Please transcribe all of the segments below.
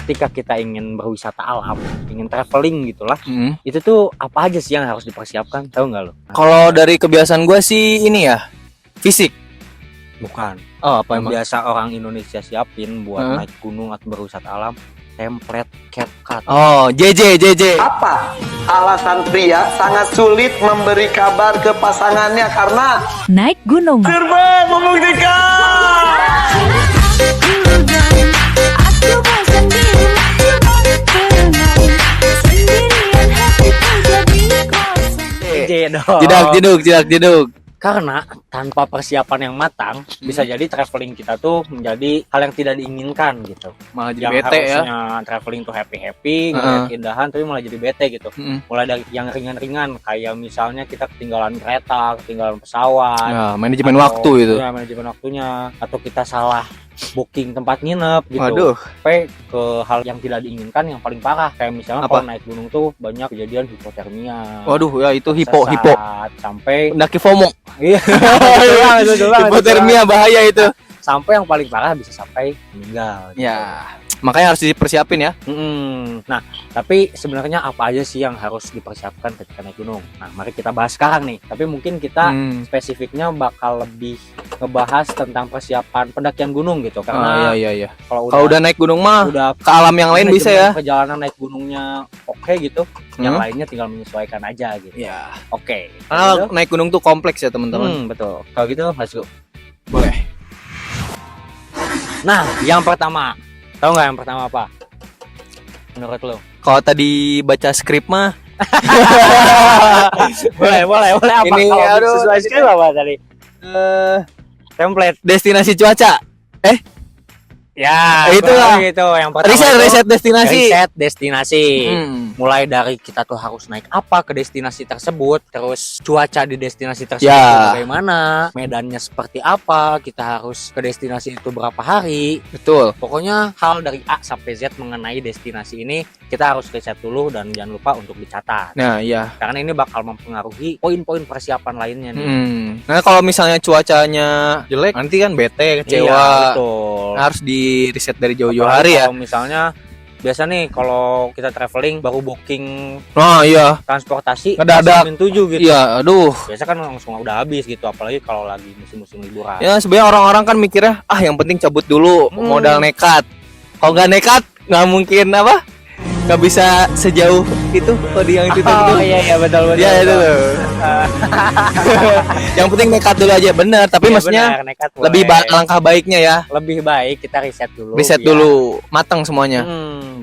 ketika kita ingin berwisata alam, ingin traveling gitulah, Hmm. itu tuh apa aja sih yang harus dipersiapkan? Tahu nggak lo? Kalau dari kebiasaan gue sih ini ya, fisik. Bukan. Oh, apa Yang emang? biasa orang Indonesia siapin buat Heeh. naik gunung atau berwisata alam, template CapCut. Oh, JJ. Apa alasan pria sangat sulit memberi kabar ke pasangannya karena Naik gunung. serba membuktikan. Jeduk. Karena tanpa persiapan yang matang, bisa jadi traveling kita tuh menjadi hal yang tidak diinginkan gitu. Malah jadi Yang bete ya. harusnya traveling tuh happy, ngeliat keindahan, tapi malah jadi bete gitu. Mm-mm. Mulai dari yang ringan-ringan, kayak misalnya kita ketinggalan kereta, ketinggalan pesawat. Ya, manajemen atau- waktu itu. Ya, manajemen waktunya. Atau kita salah booking tempat nginep gitu. Waduh. Sampai ke hal yang tidak diinginkan yang paling parah. Kayak misalnya Apa? kalau naik gunung tuh banyak kejadian hipotermia. Waduh, ya itu hipo. Sesat, sampai Pendaki FOMO. iya. Hipotermia bahaya itu. Sampai yang paling parah bisa sampai meninggal. gitu. Ya, makanya harus dipersiapin ya. Nah, tapi sebenarnya apa aja sih yang harus dipersiapkan ketika naik gunung? Nah, mari kita bahas sekarang nih. Tapi mungkin kita spesifiknya bakal lebih ngebahas tentang persiapan pendakian gunung gitu. Karena Iya. kalau Kalau udah naik gunung mah udah ke alam yang lain bisa ya. perjalanan naik gunungnya oke gitu, yang lainnya tinggal menyesuaikan aja gitu. Ya. Oke. Karena naik gunung tuh kompleks ya, teman-teman. Betul. Kalau gitu, let's go. Boleh. Nah, yang pertama, tahu nggak yang pertama apa? Menurut lo? Kalau tadi baca skrip mah boleh apa? Ini, Kalau aduh, sesuai skrip apa tadi? Template. destinasi cuaca. Ya, Itulah. gitu. Yang pertama Riset destinasi. riset destinasi. Mulai Hmm. dari kita tuh harus naik apa ke destinasi tersebut, terus cuaca di destinasi tersebut Ya. bagaimana, medannya seperti apa, kita harus ke destinasi itu berapa hari. Betul. Pokoknya hal dari A sampai Z mengenai destinasi ini kita harus riset dulu dan jangan lupa untuk dicatat. Nah, iya. Karena ini bakal mempengaruhi poin-poin persiapan lainnya nih. Nah, kalau misalnya cuacanya jelek, nanti kan bete, kecewa. Iya, betul. Nah, harus di riset dari jauh-jauh Apalagi hari ya. Kalau misalnya biasa nih kalau kita traveling baru booking Oh iya. transportasi Ngedadak. Hamin 7 gitu. Iya, aduh. Biasa kan langsung udah habis gitu, apalagi kalau lagi musim-musim liburan. Ya sebenarnya orang-orang kan mikirnya yang penting cabut dulu, modal nekat. Kalau nggak nekat nggak mungkin apa? Nggak bisa sejauh itu kalau di yang itu Oh tadi. iya betul. Iya itu tuh. Yang penting nekat dulu aja, bener. Tapi Iya, maksudnya benar, nekat lebih boleh. langkah baiknya ya. Lebih baik kita riset dulu. Riset biar- dulu, matang semuanya.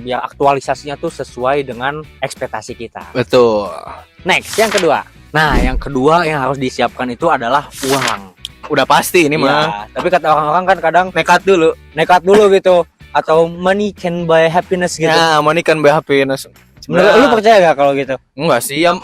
biar aktualisasinya tuh sesuai dengan ekspektasi kita. Betul. Next, yang kedua. Nah, yang kedua yang harus disiapkan itu adalah uang. Udah pasti ini mah. Iya, tapi kata orang-orang kan kadang Nekat dulu. nekat dulu gitu, atau money can buy happiness gitu. Ya, money kan be happiness. Menurut lu percaya gak kalau gitu? Enggak sih, ya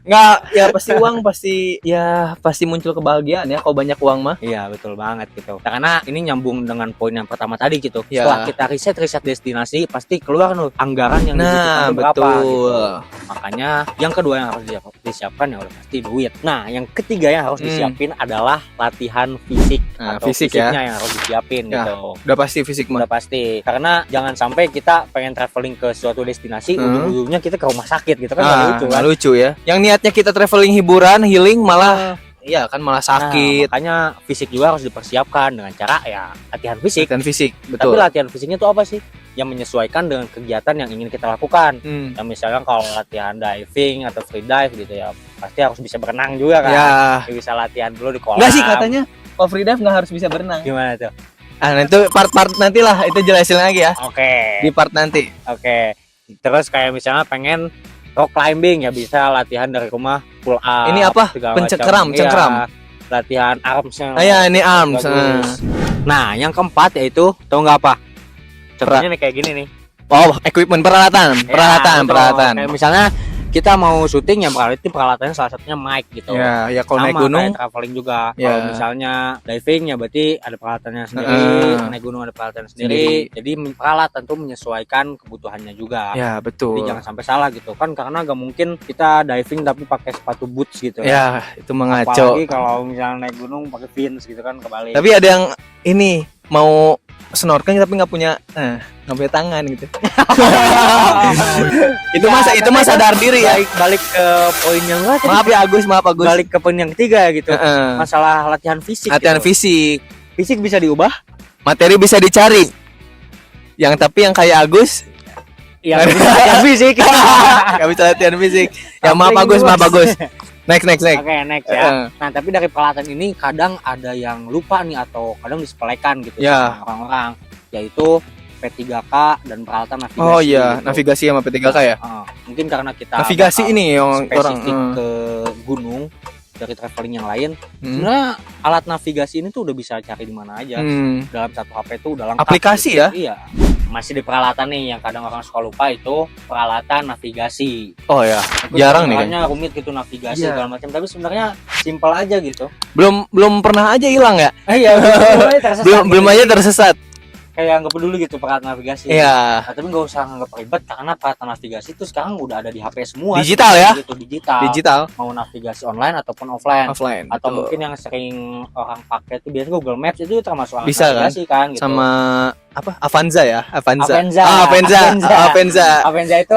nggak, ya pasti uang pasti muncul kebahagiaan ya kalau banyak uang mah. Iya betul banget gitu. Karena ini nyambung dengan poin yang pertama tadi gitu. Ya. Setelah kita riset destinasi, pasti keluar nih anggaran yang Nah, dibutuhkan tuh berapa betul. gitu. Makanya yang kedua yang harus disiapkan ya udah pasti duit. Nah, yang ketiga yang harus disiapin adalah latihan fisik Nah, atau fisik fisiknya yang harus disiapin Ya. gitu. Udah pasti fisik mah. Udah pasti. Karena jangan sampai kita pengen traveling ke suatu destinasi, ujung-ujungnya kita ke rumah sakit gitu kan, nggak lucu kan. Nggak lucu ya. Yang niatnya kita traveling hiburan, healing malah iya kan malah sakit. Nah, makanya fisik juga harus dipersiapkan dengan cara ya latihan fisik. Dan fisik, Tapi betul. latihan fisiknya itu apa sih? Yang menyesuaikan dengan kegiatan yang ingin kita lakukan. Yang misalnya kalau latihan diving atau free dive gitu ya, pasti harus bisa berenang juga kan. Ya. Ya, bisa latihan dulu di kolam. Enggak sih katanya kalau free dive nggak harus bisa berenang. Gimana tuh? Ah, nah itu part-part nantilah, itu jelasin lagi ya. Oke. Di part nanti. Oke. Terus kayak misalnya pengen rock climbing ya bisa latihan dari rumah pull up. Ini apa? segala Pencengkeram, macam. cengkeram. Iya, latihan armsnya. Ah ya, ini arms. Bagus. Nah, yang keempat yaitu tau nggak apa? Contohnya nih kayak gini nih. Oh, equipment peralatan. Ya, betul. Kayak misalnya kita mau syuting ya peralatannya salah satunya mic gitu. Ya, ya kalau Sama naik gunung kayak traveling juga. Ya. Kalau misalnya diving ya berarti ada peralatannya sendiri, naik gunung ada peralatan sendiri. Jadi peralatan tuh menyesuaikan kebutuhannya juga. ya betul. Jadi jangan sampai salah gitu kan, karena gak mungkin kita diving tapi pakai sepatu boots gitu Ya, itu mengaco. Apalagi kalau misalnya naik gunung pakai Vans gitu kan kebalik. Tapi ada yang ini mau snorkeling tapi nggak punya tangan gitu. itu mah sadar diri ya. Balik ke poin yang enggak. Maaf Agus. Balik ke poin yang ketiga gitu. Masalah latihan fisik. Latihan gitu. Fisik bisa diubah, materi bisa dicari. Tapi yang kayak Agus ya bisa latihan fisik. Gak bisa latihan fisik. Ya maaf Agus. Next. Oke, next ya. Nah, tapi dari peralatan ini kadang ada yang lupa nih atau kadang disepelekan gitu sama orang-orang, yaitu P3K dan peralatan navigasi. Oh iya, gitu. navigasi sama P3K ya. Mungkin karena kita navigasi ini yang spesifik ke gunung dari traveling yang lain. Sebenarnya alat navigasi ini tuh udah bisa cari di mana aja. Dalam satu HP itu udah lengkap. Aplikasi gitu. ya? Iya. Masih di peralatan nih yang kadang orang suka lupa itu peralatan navigasi. Oh ya, itu jarang nih kan. Rumit gitu navigasi segala macam, tapi sebenarnya simpel aja gitu. Belum pernah aja hilang ya? Iya, belum aja tersesat. Kayak nggak peduli gitu peralatan navigasi. Iya. Nah, tapi nggak usah nganggap ribet karena peralatan navigasi itu sekarang udah ada di HP semua. Digital ya? Gitu, digital. Mau navigasi online ataupun offline. Atau mungkin yang sering orang pakai itu biasanya Google Maps itu termasuk alat bisa navigasi kan gitu. Sama apa? Avanza ya? Avanza itu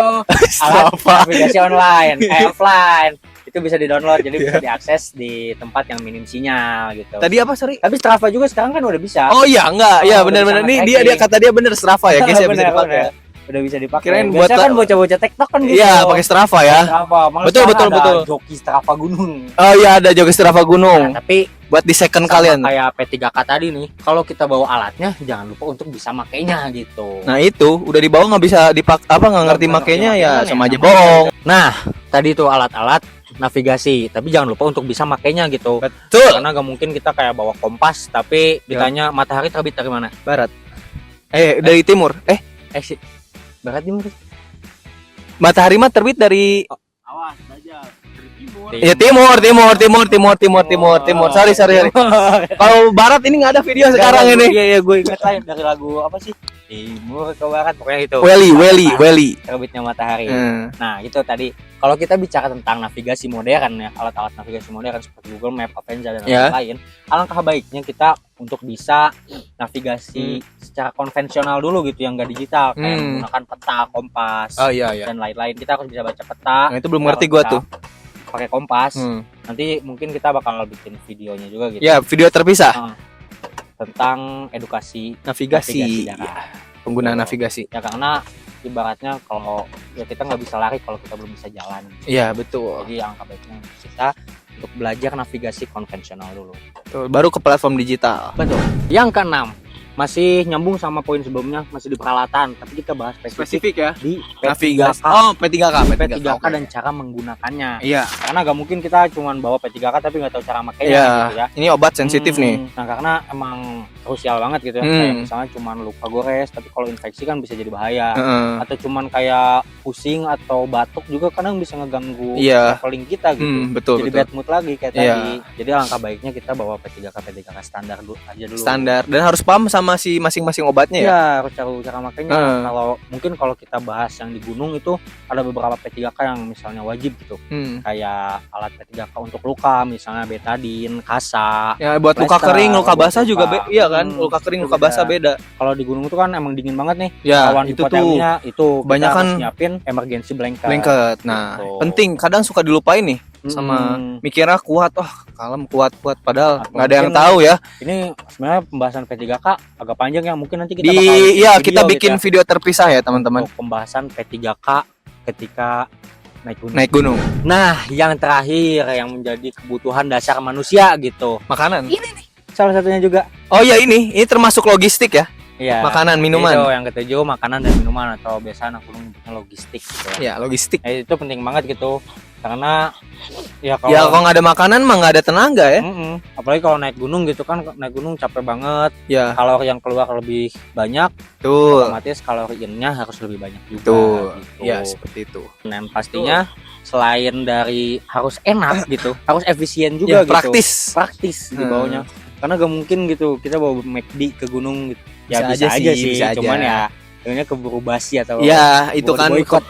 alat navigasi online, offline. Itu bisa di-download, jadi bisa diakses di tempat yang minim sinyal gitu. Tadi apa, sorry? Tapi Strava juga sekarang kan udah bisa. Oh iya, enggak. Ya benar-benar. Ini dia kata dia bener Strava ya, guys, ya bisa dipakai. Udah bisa dipakai. Kirain buat kan bocah-bocah TikTok kan gitu. Iya, pakai Strava ya. Betul. Joki Strava gunung. Oh iya, ada joki Strava gunung. Nah, tapi buat di second kalian. Kayak P3K tadi nih, kalau kita bawa alatnya jangan lupa untuk bisa makainya gitu. Nah, itu udah dibawa nggak bisa nggak ngerti makainya ya sama aja bohong. Nah, tadi tuh alat-alat navigasi, tapi jangan lupa untuk bisa makainya gitu. Betul. Karena gak mungkin kita kayak bawa kompas tapi ditanya matahari terbit dari mana? Barat. Dari timur. Sih. Barat timur. Matahari mah terbit dari awas aja. Ya timur. Sorry. Kalau barat ini nggak ada video sekarang ini. Iya, gue ingat lah dari lagu apa sih? Timur ke barat pokoknya itu. Welly. Terbitnya matahari. Nah, itu tadi. Kalau kita bicara tentang navigasi modern ya, alat-alat navigasi modern seperti Google Map, Avanza dan lain-lain, alangkah baiknya kita untuk bisa navigasi secara konvensional dulu gitu, yang enggak digital, kayak menggunakan peta, kompas, dan lain-lain. Kita harus bisa baca peta. Nah, itu belum ngerti gua tuh. Pakai kompas. Nanti mungkin kita bakal bikin videonya juga gitu. Ya, video terpisah. Tentang edukasi navigasi penggunaan navigasi ya, karena ibaratnya kalau ya kita nggak bisa lari kalau kita belum bisa jalan. Iya betul. Jadi yang baiknya kita untuk belajar navigasi konvensional dulu. Betul. Baru ke platform digital. Betul. Yang keenam, masih nyambung sama poin sebelumnya, masih di peralatan, tapi kita bahas spesifik ya di navigasi. P3K dan cara menggunakannya. Iya. Karena gak mungkin kita cuman bawa P3K tapi nggak tahu cara makainya gitu ya. Ini obat sensitif nih. Nah, karena emang krusial banget gitu ya. Kayak misalnya cuman luka gores, tapi kalau infeksi kan bisa jadi bahaya. Atau cuman kayak pusing atau batuk juga kadang bisa ngeganggu traveling kita gitu. Jadi bad mood lagi kayak tadi. Jadi alangkah baiknya kita bawa P3K standar dulu aja dulu. Standar, dan harus paham sama si masing-masing obatnya ya. Iya, harus cara makainya. Kalau kita bahas yang di gunung itu ada beberapa P3K yang misalnya wajib gitu. Kayak alat P3K untuk luka, misalnya betadine, kasa. Ya buat luka kering, luka basah juga iya kan? Luka kering, luka basah beda. Kalau di gunung itu kan emang dingin banget nih. Ya, lawan itu hipotermia itu banyak kan nyiapin emergency blanket. Nah, penting, kadang suka dilupain nih. Sama mikirnya kuat, kalem kuat padahal nggak ada yang tahu ya. Ini sebenarnya pembahasan P3K agak panjang ya, mungkin nanti kita kita bikin video terpisah ya teman-teman. Pembahasan P3K ketika naik gunung. Nah, yang terakhir yang menjadi kebutuhan dasar manusia gitu. Makanan. Ini nih salah satunya juga. Oh ya, ini termasuk logistik ya. Iya. Makanan, minuman. Itu yang ketujuh, makanan dan minuman, atau biasa anak gunung logistik gitu. Ya, logistik. Itu penting banget gitu. Karena kalau nggak ada makanan mah nggak ada tenaga ya. Apalagi kalau naik gunung gitu kan, naik gunung capek banget. Ya. Kalori yang keluar lebih banyak. Otomatis kalori in-nya harus lebih banyak juga. Gitu. Ya, seperti itu. Dan pastinya selain dari harus enak gitu, harus efisien juga gitu. Praktis di bawahnya. Karena gak mungkin gitu kita bawa McD ke gunung gitu. Ya bisa aja sih. Cuman ya kayaknya keburu basi atau ya itu kan boykot.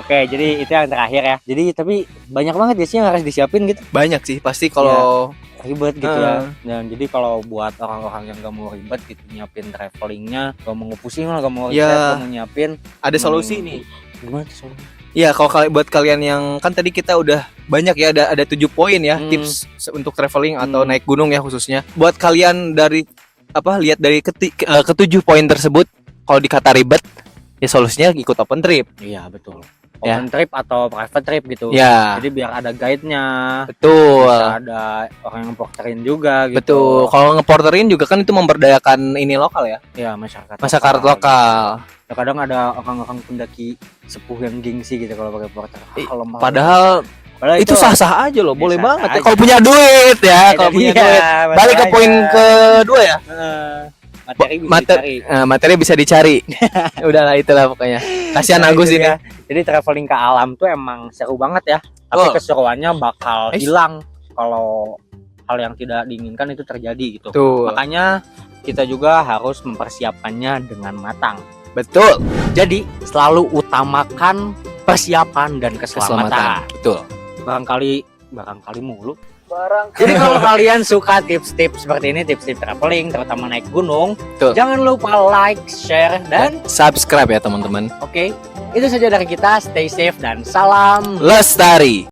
Oke, jadi itu yang terakhir ya. Jadi tapi banyak banget ya sih yang harus disiapin gitu. Banyak sih pasti kalau Ribet gitu ya. Dan jadi kalau buat orang-orang yang gak mau ribet gitu nyiapin travelingnya, gak mau pusing lah, gak mau riset, gak mau nyiapin, ada solusi nih. Gimana tuh solusi? Iya, kalau buat kalian yang kan tadi kita udah banyak ya, ada 7 poin ya tips untuk traveling atau naik gunung ya khususnya. Buat kalian dari lihat dari ketujuh poin tersebut, kalau dikata ribet ya solusinya ikut open trip. Iya, betul. Open trip atau private trip gitu. Ya. Jadi biar ada guide-nya. Betul. Bisa ada orang yang porterin juga gitu. Betul. Kalau ngeporterin juga kan itu memberdayakan ini lokal ya. Iya, masyarakat lokal. Ya, kadang ada orang-orang pendaki sepuh yang gengsi gitu kalau pakai porter. Padahal itu sah-sah aja loh, boleh banget ya. Kalau punya duit ya, kalau punya duit. Balik ke poin kedua ya. Materi bisa dicari. Udahlah itulah pokoknya. Kasihan Agus ini. Ya. Jadi traveling ke alam tuh emang seru banget ya. Tapi keseruannya bakal hilang kalau hal yang tidak diinginkan itu terjadi gitu. Makanya kita juga harus mempersiapkannya dengan matang. Betul. Jadi selalu utamakan persiapan dan keselamatan. Betul. Barangkali mulu. Jadi kalau kalian suka tips-tips seperti ini, tips-tips traveling, terutama naik gunung, jangan lupa like, share, dan subscribe ya teman-teman. Oke, itu saja dari kita. Stay safe dan salam lestari.